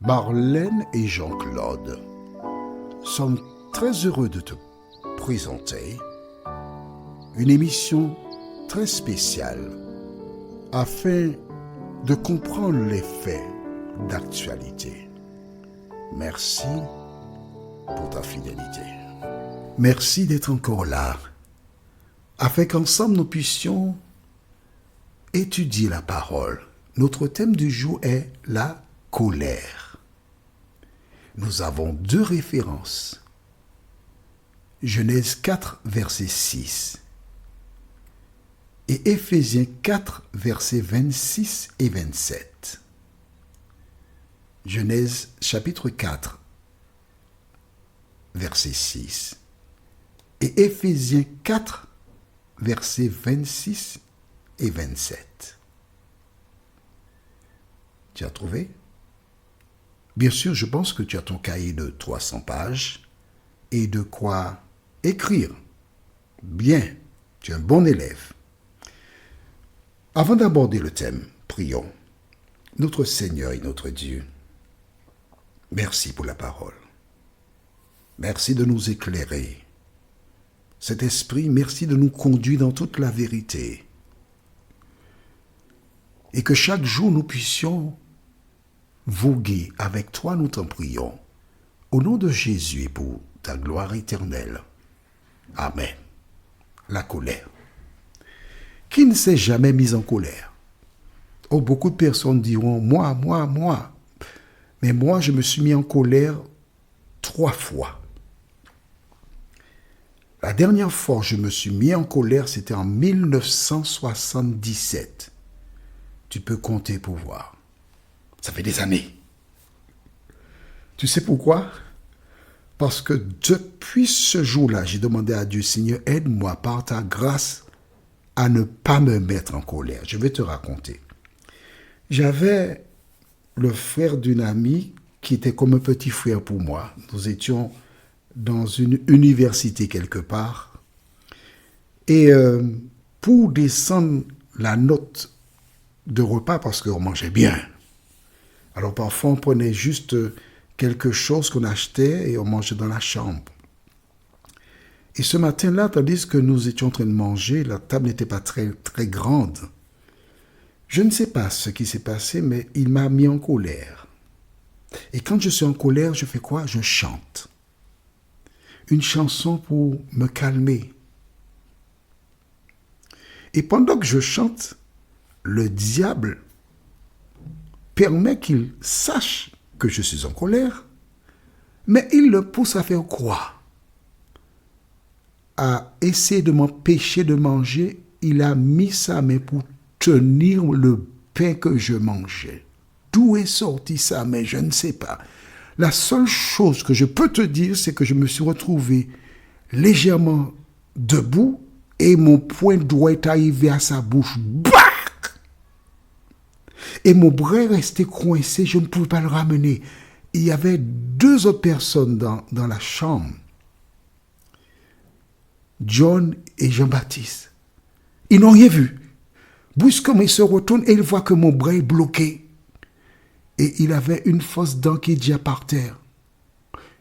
Marlène et Jean-Claude sommes très heureux de te présenter une émission très spéciale afin de comprendre les faits d'actualité. Merci pour ta fidélité. Merci d'être encore là, afin qu'ensemble nous puissions étudier la parole. Notre thème du jour est la colère. Nous avons deux références. Genèse 4, verset 6 et Éphésiens 4, versets 26 et 27. Genèse chapitre 4, verset 6 et Éphésiens 4, versets 26 et 27. Tu as trouvé? Bien sûr, je pense que tu as ton cahier de 300 pages et de quoi écrire. Bien, tu es un bon élève. Avant d'aborder le thème, prions. Notre Seigneur et notre Dieu, merci pour la parole. Merci de nous éclairer. Cet esprit, merci de nous conduire dans toute la vérité. Et que chaque jour nous puissions voguer avec toi, nous t'en prions. Au nom de Jésus et pour ta gloire éternelle. Amen. La colère. Qui ne s'est jamais mis en colère? Oh, beaucoup de personnes diront, moi. Mais moi, je me suis mis en colère 3 fois. La dernière fois que je me suis mis en colère, c'était en 1977. Tu peux compter pour voir. Ça fait des années. Tu sais pourquoi? Parce que depuis ce jour-là, j'ai demandé à Dieu, Seigneur, aide-moi par ta grâce à ne pas me mettre en colère. Je vais te raconter. J'avais le frère d'une amie qui était comme un petit frère pour moi. Nous étions dans une université quelque part. Et pour descendre la note de repas, parce qu'on mangeait bien, alors parfois on prenait juste quelque chose qu'on achetait et on mangeait dans la chambre. Et ce matin-là, tandis que nous étions en train de manger, la table n'était pas très grande. Je ne sais pas ce qui s'est passé, mais il m'a mis en colère. Et quand je suis en colère, je fais quoi? Je chante. Une chanson pour me calmer. Et pendant que je chante, le diable permet qu'il sache que je suis en colère, mais il le pousse à faire quoi? À essayer de m'empêcher de manger. Il a mis sa main pour tenir le pain que je mangeais. D'où est sortie sa main? Je ne sais pas. La seule chose que je peux te dire, c'est que je me suis retrouvé légèrement debout et mon poing droit est arrivé à sa bouche. Bac! Et mon bras restait coincé, je ne pouvais pas le ramener. Il y avait 2 autres personnes dans la chambre. John et Jean-Baptiste. Ils n'ont rien vu. Brusquement, ils se retournent et ils voient que mon bras est bloqué. Et il avait une fausse dent qui est déjà par terre.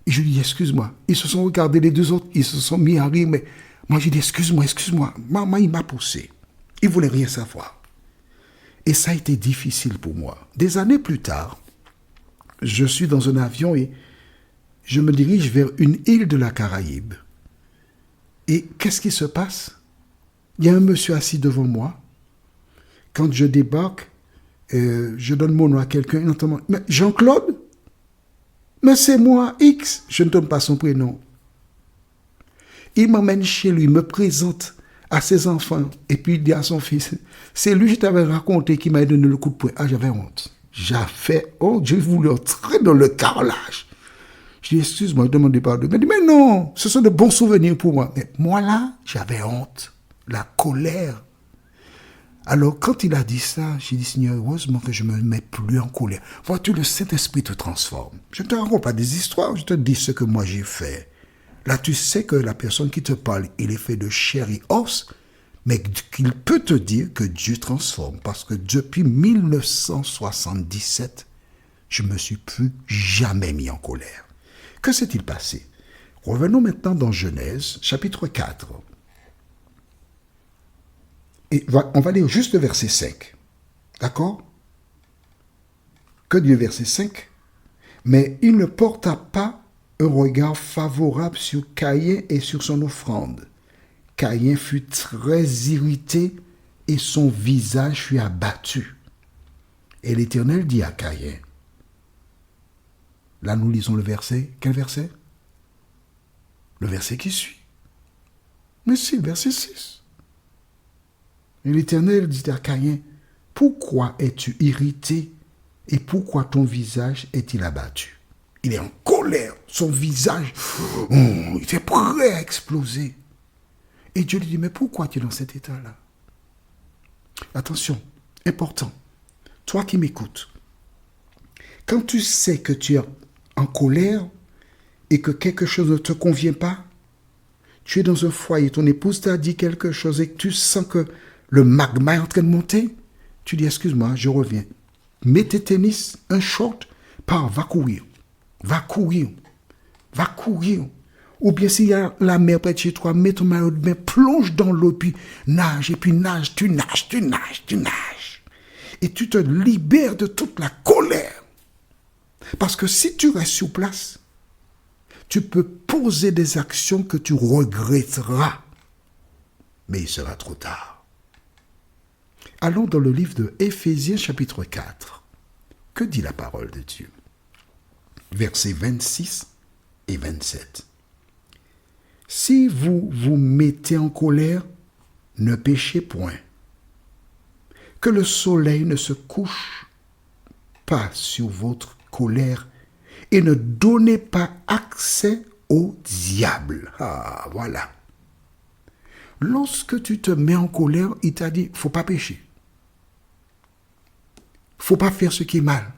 Et je lui dis, excuse-moi. Ils se sont regardés, les 2 autres, ils se sont mis à rire, mais moi j'ai dit, excuse-moi. Maman, il m'a poussé. Il ne voulait rien savoir. Et ça a été difficile pour moi. Des années plus tard, je suis dans un avion et je me dirige vers une île de la Caraïbe. Et qu'est-ce qui se passe? Il y a un monsieur assis devant moi. Quand je débarque, je donne mon nom à quelqu'un. Mais Jean-Claude? Mais c'est moi, X. Je ne donne pas son prénom. Il m'emmène chez lui, me présente à ses enfants. Et puis il dit à son fils, c'est lui que je t'avais raconté qui m'a donné le coup de poing. Ah, j'avais honte. Je voulais entrer dans le carrelage. Je dis, excuse-moi, je demandais pardon. Il m'a dit, mais non, ce sont de bons souvenirs pour moi. Mais moi là, j'avais honte, la colère. Alors quand il a dit ça, j'ai dit, Seigneur, heureusement que je ne me mets plus en colère. Vois-tu, le Saint-Esprit te transforme. Je ne te raconte pas des histoires, je te dis ce que moi j'ai fait. Là, tu sais que la personne qui te parle, il est fait de chair et os, mais qu'il peut te dire que Dieu transforme. Parce que depuis 1977, Je ne me suis plus jamais mis en colère. Que s'est-il passé? Revenons maintenant dans Genèse, chapitre 4. Et on va lire juste le verset 5. D'accord? Que dit le verset 5? Mais il ne porta pas un regard favorable sur Caïn et sur son offrande. Caïn fut très irrité et son visage fut abattu. Et l'Éternel dit à Caïn, là nous lisons le verset, quel verset? Le verset qui suit. Mais c'est le verset 6. Et l'Éternel dit à Caïn, pourquoi es-tu irrité et pourquoi ton visage est-il abattu? Il est en colère, son visage, il est prêt à exploser. Et Dieu lui dit, mais pourquoi tu es dans cet état-là? Attention, important, toi qui m'écoutes, quand tu sais que tu es en colère et que quelque chose ne te convient pas, tu es dans un foyer, ton épouse t'a dit quelque chose et que tu sens que le magma est en train de monter, tu dis, excuse-moi, je reviens. Mets tes tennis, un short, pars, va courir. Va courir. Va courir. Ou bien s'il y a la mer près de chez toi, mets ton maillot de bain, plonge dans l'eau, puis nage, et puis nage, tu nages, tu nages, tu nages. Et tu te libères de toute la colère. Parce que si tu restes sur place, tu peux poser des actions que tu regretteras. Mais il sera trop tard. Allons dans le livre de Éphésiens chapitre 4. Que dit la parole de Dieu? Versets 26 et 27. Si vous vous mettez en colère, ne péchez point. Que le soleil ne se couche pas sur votre colère et ne donnez pas accès au diable. Ah, voilà. Lorsque tu te mets en colère, il t'a dit, faut pas pécher. Faut pas faire ce qui est mal.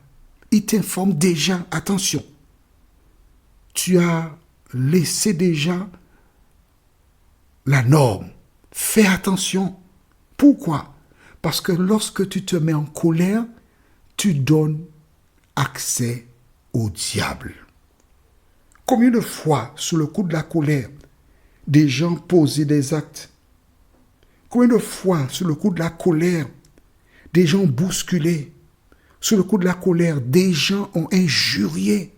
Il t'informe déjà, attention. Tu as laissé déjà la norme. Fais attention. Pourquoi? Parce que lorsque tu te mets en colère, tu donnes accès au diable. Combien de fois, sous le coup de la colère, des gens posaient des actes? Combien de fois, sous le coup de la colère, des gens bousculés? Sous le coup de la colère, des gens ont injurié,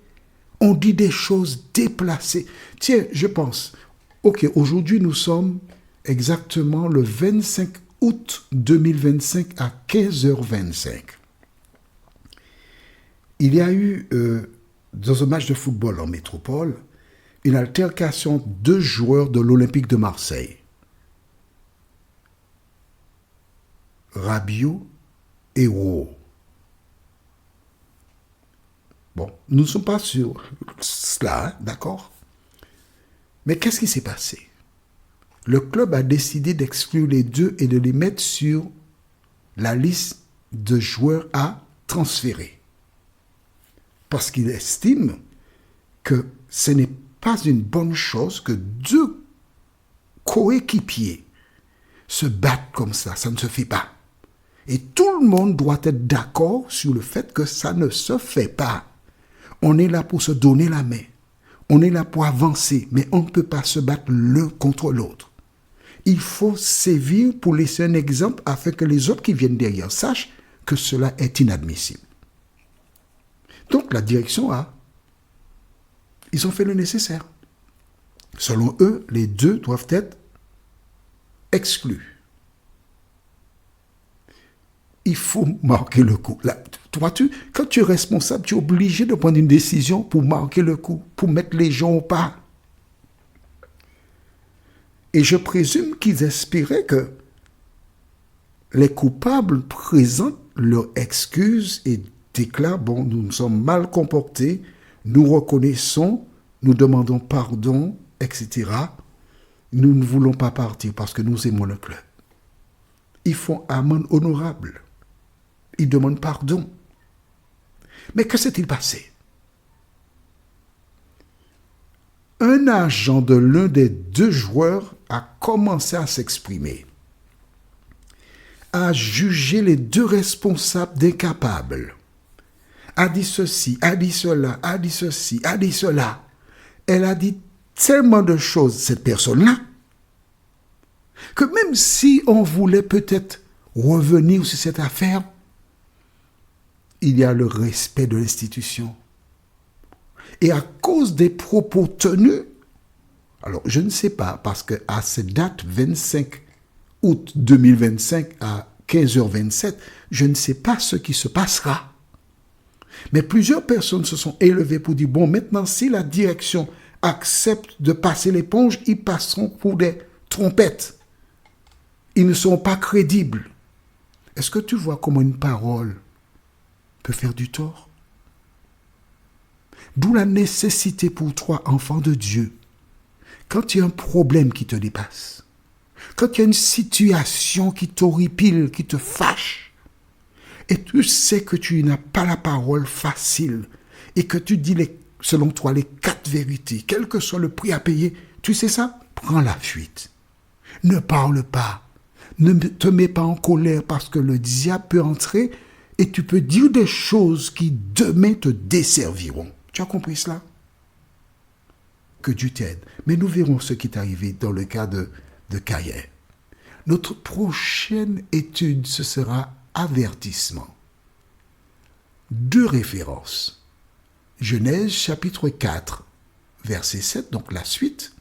ont dit des choses déplacées. Tiens, je pense, ok, aujourd'hui nous sommes exactement le 25 août 2025 à 15h25. Il y a eu, dans un match de football en métropole, une altercation de 2 joueurs de l'Olympique de Marseille. Rabiot et Rouault. Bon, nous ne sommes pas sur cela, hein, d'accord? Mais qu'est-ce qui s'est passé? Le club a décidé d'exclure les deux et de les mettre sur la liste de joueurs à transférer. Parce qu'il estime que ce n'est pas une bonne chose que 2 coéquipiers se battent comme ça ne se fait pas. Et tout le monde doit être d'accord sur le fait que ça ne se fait pas. On est là pour se donner la main. On est là pour avancer, mais on ne peut pas se battre l'un contre l'autre. Il faut sévir pour laisser un exemple afin que les autres qui viennent derrière sachent que cela est inadmissible. Donc la direction ils ont fait le nécessaire. Selon eux, les 2 doivent être exclus. Il faut marquer le coup. Là, quand tu es responsable, tu es obligé de prendre une décision pour marquer le coup, pour mettre les gens au pas. Et je présume qu'ils espéraient que les coupables présentent leurs excuses et déclarent, bon, nous nous sommes mal comportés, nous reconnaissons, nous demandons pardon, etc. Nous ne voulons pas partir parce que nous aimons le club. Ils font amende honorable. Ils demandent pardon. Mais que s'est-il passé? Un agent de l'un des 2 joueurs a commencé à s'exprimer, a jugé les 2 responsables d'incapables, a dit ceci, a dit cela, a dit ceci, a dit cela. Elle a dit tellement de choses, cette personne-là, que même si on voulait peut-être revenir sur cette affaire, il y a le respect de l'institution. Et à cause des propos tenus, alors je ne sais pas, parce qu'à cette date, 25 août 2025 à 15h27, je ne sais pas ce qui se passera. Mais plusieurs personnes se sont élevées pour dire, bon, maintenant, si la direction accepte de passer l'éponge, ils passeront pour des trompettes. Ils ne sont pas crédibles. Est-ce que tu vois comment une parole peut faire du tort? D'où la nécessité pour toi, enfant de Dieu, quand il y a un problème qui te dépasse, quand il y a une situation qui t'horripile, qui te fâche, et tu sais que tu n'as pas la parole facile, et que tu dis, selon toi, les 4 vérités, quel que soit le prix à payer, tu sais ça? Prends la fuite. Ne parle pas. Ne te mets pas en colère parce que le diable peut entrer et tu peux dire des choses qui demain te desserviront. Tu as compris cela? Que Dieu t'aide. Mais nous verrons ce qui est arrivé dans le cas de Caïn. Notre prochaine étude, ce sera avertissement. 2 références. Genèse chapitre 4, verset 7, donc la suite.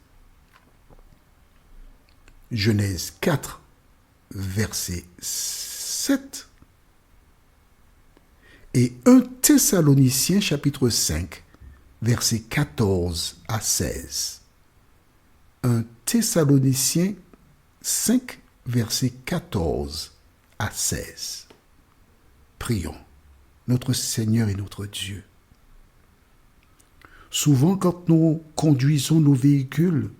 Genèse 4, verset 7. Et 1 Thessaloniciens chapitre 5, verset 14 à 16. 1 Thessaloniciens 5, verset 14 à 16. Prions. Notre Seigneur et notre Dieu. Souvent, quand nous conduisons nos véhicules,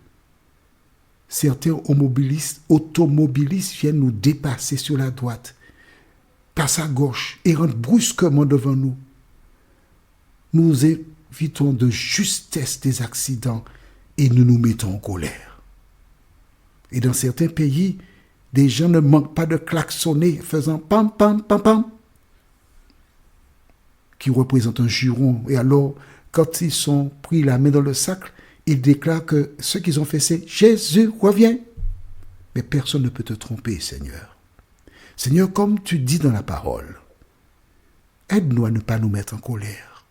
certains automobilistes viennent nous dépasser sur la droite, passent à gauche et rentrent brusquement devant nous. Nous évitons de justesse des accidents et nous nous mettons en colère. Et dans certains pays, des gens ne manquent pas de klaxonner faisant pam, pam, pam, pam, qui représente un juron. Et alors, quand ils sont pris la main dans le sac, ils déclarent que ce qu'ils ont fait, c'est « Jésus, reviens !» Mais personne ne peut te tromper, Seigneur. Seigneur, comme tu dis dans la parole, aide-nous à ne pas nous mettre en colère.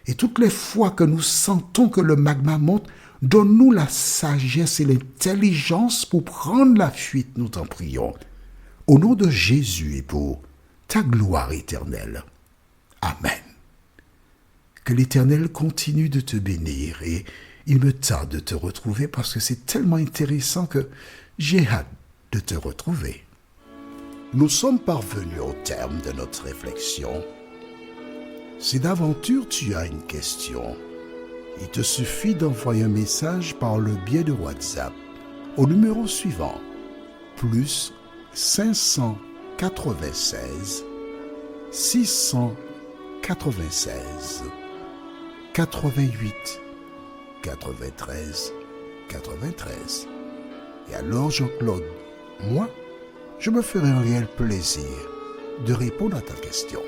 Et toutes les fois que nous sentons que le magma monte, donne-nous la sagesse et l'intelligence pour prendre la fuite, nous t'en prions. Au nom de Jésus et pour ta gloire éternelle. Amen. Que l'Éternel continue de te bénir et il me tarde de te retrouver parce que c'est tellement intéressant que j'ai hâte de te retrouver. Nous sommes parvenus au terme de notre réflexion. Si d'aventure tu as une question, il te suffit d'envoyer un message par le biais de WhatsApp au numéro suivant, plus 596 696 88 93 93. Et alors Jean-Claude, moi, je me ferai un réel plaisir de répondre à ta question.